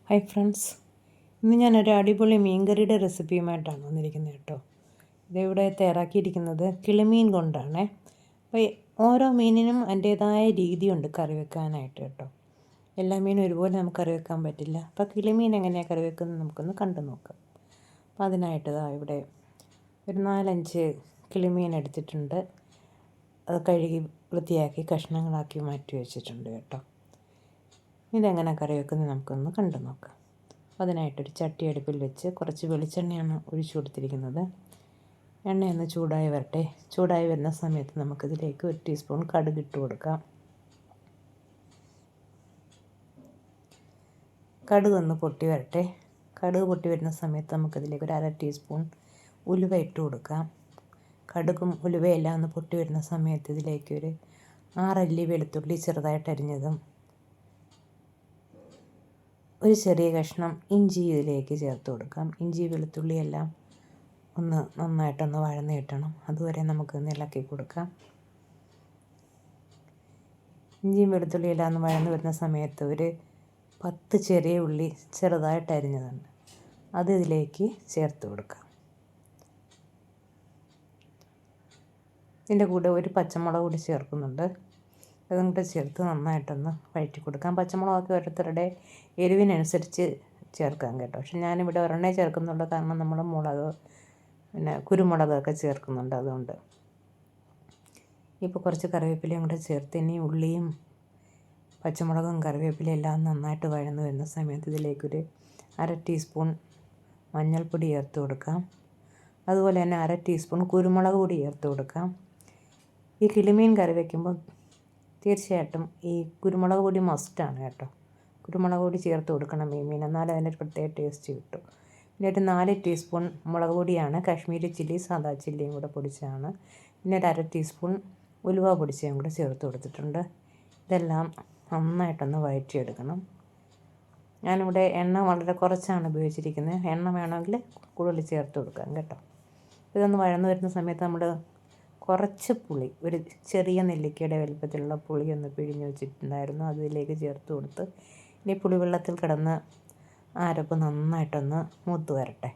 Hi friends, ഇന്ന് ഞാനൊരു അടിപൊളി മീൻകറിയുടെ റെസിപ്പിയുമായിട്ടാണ് വന്നിരിക്കുന്നത് കേട്ടോ. ഇതിവിടെ തയ്യാറാക്കിയിരിക്കുന്നത് കിളിമീൻ കൊണ്ടാണ്. അപ്പോൾ ഓരോ മീനിനും അതിൻ്റേതായ രീതിയുണ്ട് കറി വെക്കാനായിട്ട് കേട്ടോ. എല്ലാ മീനും ഒരുപോലെ നമുക്ക് കറി വെക്കാൻ പറ്റില്ല. അപ്പോൾ കിളിമീൻ എങ്ങനെയാണ് കറി വെക്കുന്നത് നമുക്കൊന്ന് കണ്ടു നോക്കാം. അപ്പോൾ അതിനായിട്ട് ഇവിടെ ഒരു 4-5 കിളിമീൻ എടുത്തിട്ടുണ്ട്. അത് കഴുകി വൃത്തിയാക്കി കഷ്ണങ്ങളാക്കി മാറ്റി വെച്ചിട്ടുണ്ട് കേട്ടോ. ഇതെങ്ങനെ കറി വെക്കുന്നത് നമുക്കൊന്ന് കണ്ടു നോക്കാം. അതിനായിട്ടൊരു ചട്ടി അടുപ്പിൽ വെച്ച് കുറച്ച് വെളിച്ചെണ്ണയാണ് ഒഴിച്ചു കൊടുത്തിരിക്കുന്നത്. എണ്ണയൊന്ന് ചൂടായി വരട്ടെ. ചൂടായി വരുന്ന സമയത്ത് നമുക്കിതിലേക്ക് 1 ടീസ്പൂൺ കടുക് ഇട്ട് കൊടുക്കാം. കടുക് ഒന്ന് പൊട്ടി വരട്ടെ. കടുക് പൊട്ടി വരുന്ന സമയത്ത് നമുക്കിതിലേക്ക് ഒരു 1/2 ടീസ്പൂൺ ഉലുവ ഇട്ട് കൊടുക്കാം. കടുകും ഉലുവയെല്ലാം ഒന്ന് പൊട്ടി വരുന്ന സമയത്ത് ഇതിലേക്ക് ഒരു 6 അല്ലി വെളുത്തുള്ളി ചെറുതായിട്ട് അരിഞ്ഞതും ഒരു ചെറിയ കഷ്ണം ഇഞ്ചി ഇതിലേക്ക് ചേർത്ത് കൊടുക്കാം. ഇഞ്ചി വെളുത്തുള്ളി എല്ലാം ഒന്ന് നന്നായിട്ടൊന്ന് വഴന്ന് കിട്ടണം. അതുവരെ നമുക്കൊന്ന് ഇളക്കി കൊടുക്കാം. ഇഞ്ചിയും വെളുത്തുള്ളിയെല്ലാം ഒന്ന് വഴന്ന് വരുന്ന സമയത്ത് ഒരു 10 ചെറിയ ഉള്ളി ചെറുതായിട്ട് അരിഞ്ഞതുണ്ട്, അത് ഇതിലേക്ക് ചേർത്ത് കൊടുക്കാം. ഇതിൻ്റെ കൂടെ ഒരു പച്ചമുളക് കൂടി ചേർക്കുന്നുണ്ട്. അതും കൂടെ ചേർത്ത് നന്നായിട്ടൊന്ന് വഴറ്റി കൊടുക്കാം. പച്ചമുളകൊക്കെ ഓരോരുത്തരുടെ എരിവിനനുസരിച്ച് ചേർക്കാം കേട്ടോ. പക്ഷെ ഞാനിവിടെ ഒരെണ്ണേ ചേർക്കുന്നുള്ളൂ, കാരണം നമ്മൾ മുളക് പിന്നെ കുരുമുളകൊക്കെ ചേർക്കുന്നുണ്ട്, അതുകൊണ്ട്. ഇപ്പോൾ കുറച്ച് കറിവേപ്പിലയും കൂടെ ചേർത്ത് ഇനി ഉള്ളിയും പച്ചമുളകും കറിവേപ്പിലയും എല്ലാം നന്നായിട്ട് വഴന്ന് വരുന്ന സമയത്ത് ഇതിലേക്കൊരു 1/2 ടീസ്പൂൺ മഞ്ഞൾപ്പൊടി ചേർത്ത് കൊടുക്കാം. അതുപോലെ തന്നെ 1/2 ടീസ്പൂൺ കുരുമുളക് പൊടി ചേർത്ത് കൊടുക്കാം. ഈ കിളിമീൻ കറി വയ്ക്കുമ്പോൾ തീർച്ചയായിട്ടും ഈ കുരുമുളക് പൊടി മസ്റ്റാണ് കേട്ടോ. കുരുമുളക് പൊടി ചേർത്ത് കൊടുക്കണം ഈ മീൻ, എന്നാലും അതിനൊരു പ്രത്യേക ടേസ്റ്റ് കിട്ടും. പിന്നെ ഒരു 4 ടീസ്പൂൺ മുളക് പൊടിയാണ്, കാശ്മീരി ചില്ലി സാദാ ചില്ലിയും കൂടെ പൊടിച്ചതാണ്. പിന്നെ ഒരു 1/2 ടീസ്പൂൺ ഉലുവ പൊടിച്ചതും കൂടെ ചേർത്ത് കൊടുത്തിട്ടുണ്ട്. ഇതെല്ലാം നന്നായിട്ടൊന്ന് വഴറ്റിയെടുക്കണം. ഞാനിവിടെ എണ്ണ വളരെ കുറച്ചാണ് ഉപയോഗിച്ചിരിക്കുന്നത്. എണ്ണ വേണമെങ്കിൽ കൂടുതൽ ചേർത്ത് കൊടുക്കാം കേട്ടോ. ഇതൊന്ന് വഴന്ന് വരുന്ന സമയത്ത് നമ്മൾ കുറച്ച് പുളി, ഒരു ചെറിയ നെല്ലിക്കയുടെ വലുപ്പത്തിലുള്ള പുളി ഒന്ന് പിഴിഞ്ഞ് വെച്ചിട്ടുണ്ടായിരുന്നു, അതിലേക്ക് ചേർത്ത് കൊടുത്ത് ഇനി പുളിവെള്ളത്തിൽ കിടന്ന് അരപ്പ് നന്നായിട്ടൊന്ന് മൂത്ത് വരട്ടെ.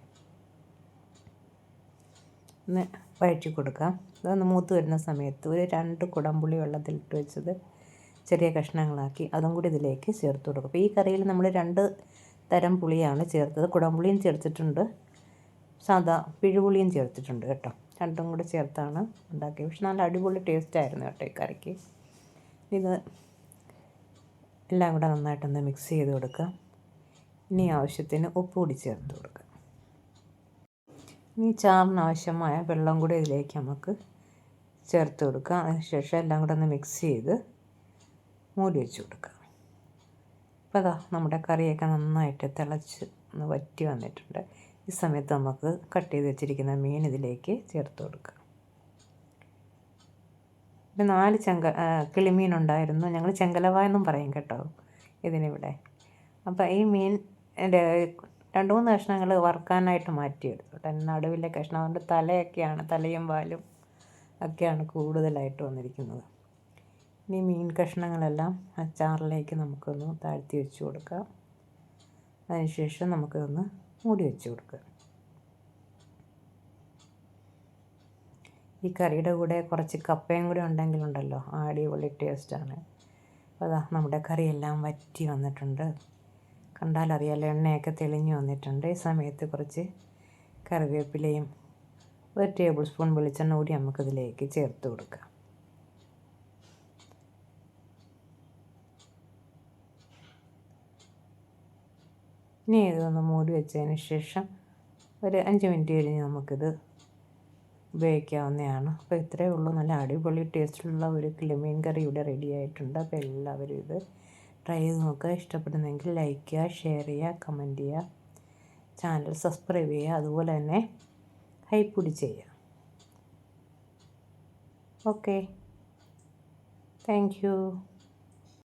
ഒന്ന് വഴറ്റി കൊടുക്കാം. അതൊന്ന് മൂത്ത് വരുന്ന സമയത്ത് ഒരു 2 കുടംപുളി വെള്ളത്തിലിട്ട് വെച്ചത് ചെറിയ കഷ്ണങ്ങളാക്കി അതും കൂടി ഇതിലേക്ക് ചേർത്ത് കൊടുക്കും. അപ്പോൾ ഈ കറിയിൽ നമ്മൾ 2 തരം പുളിയാണ് ചേർത്തത്. കുടംപുളിയും ചേർത്തിട്ടുണ്ട്, സാദാ പിഴുപുളിയും ചേർത്തിട്ടുണ്ട് കേട്ടോ. രണ്ടും കൂടി ചേർത്താണ് ഉണ്ടാക്കിയത്. പക്ഷെ നല്ല അടിപൊളി ടേസ്റ്റായിരുന്നു കേട്ടോ ഈ കറിക്ക്. ഇത് എല്ലാം കൂടെ നന്നായിട്ടൊന്ന് മിക്സ് ചെയ്ത് കൊടുക്കാം. ഇനി ആവശ്യത്തിന് ഉപ്പ് കൂടി ചേർത്ത് കൊടുക്കാം. ഇനി ചാറിന് ആവശ്യമായ വെള്ളം കൂടി ഇതിലേക്ക് നമുക്ക് ചേർത്ത് കൊടുക്കാം. അതിനുശേഷം എല്ലാം കൂടെ ഒന്ന് മിക്സ് ചെയ്ത് മൂടി വെച്ച് കൊടുക്കാം. അപ്പോൾ അതാ നമ്മുടെ കറിയൊക്കെ നന്നായിട്ട് തിളച്ച് ഒന്ന് വറ്റി വന്നിട്ടുണ്ട്. ഈ സമയത്ത് നമുക്ക് കട്ട് ചെയ്ത് വെച്ചിരിക്കുന്ന മീൻ ഇതിലേക്ക് ചേർത്ത് കൊടുക്കാം. ഒരു 4 കിളിമീൻ ഉണ്ടായിരുന്നു. ഞങ്ങൾ ചെങ്കലവ എന്നും പറയും കേട്ടോ ഇതിനിവിടെ. അപ്പോൾ ഈ മീൻ എൻ്റെ 2-3 കഷ്ണങ്ങൾ വറുക്കാനായിട്ട് മാറ്റിയെടുത്തു. നടുവിലെ കഷ്ണം കൊണ്ട് തലയും വാലും ഒക്കെയാണ് കൂടുതലായിട്ട് വന്നിരിക്കുന്നത്. ഇനി മീൻ കഷ്ണങ്ങളെല്ലാം ആ ചാറിലേക്ക് നമുക്കൊന്ന് താഴ്ത്തി വെച്ച് കൊടുക്കാം. അതിനുശേഷം നമുക്കൊന്ന് മൂടി വെച്ച് കൊടുക്കുക. ഈ കറിയുടെ കൂടെ കുറച്ച് കപ്പയും കൂടെ ഉണ്ടെങ്കിലുണ്ടല്ലോ അടിപൊളി ടേസ്റ്റാണ്. അപ്പോൾ അതാ നമ്മുടെ കറിയെല്ലാം വറ്റി വന്നിട്ടുണ്ട്. കണ്ടാലറിയാലോ എണ്ണയൊക്കെ തെളിഞ്ഞ് വന്നിട്ടുണ്ട്. ഈ സമയത്ത് കുറച്ച് കറിവേപ്പിലയും 1 ടേബിൾ സ്പൂൺ വെളിച്ചെണ്ണ കൂടി നമുക്കിതിലേക്ക് ചേർത്ത് കൊടുക്കാം. ഇനി ഇതൊന്ന് മൂടി വെച്ചതിന് ശേഷം ഒരു 5 മിനിറ്റ് കഴിഞ്ഞ് നമുക്കിത് ഉപയോഗിക്കാവുന്നതാണ്. അപ്പോൾ ഇത്രയേ ഉള്ളൂ. നല്ല അടിപൊളി ടേസ്റ്റിലുള്ള ഒരു കിളിമീൻ കറി ഇവിടെ റെഡി ആയിട്ടുണ്ട്. അപ്പോൾ എല്ലാവരും ഇത് ട്രൈ ചെയ്ത് നോക്കുക. ഇഷ്ടപ്പെടുന്നെങ്കിൽ ലൈക്ക് ചെയ്യുക, ഷെയർ ചെയ്യുക, കമൻറ്റ് ചെയ്യുക, ചാനൽ സബ്സ്ക്രൈബ് ചെയ്യുക, അതുപോലെ തന്നെ ഹൈപ്പ് കൂടി ചെയ്യുക. Okay, thank you.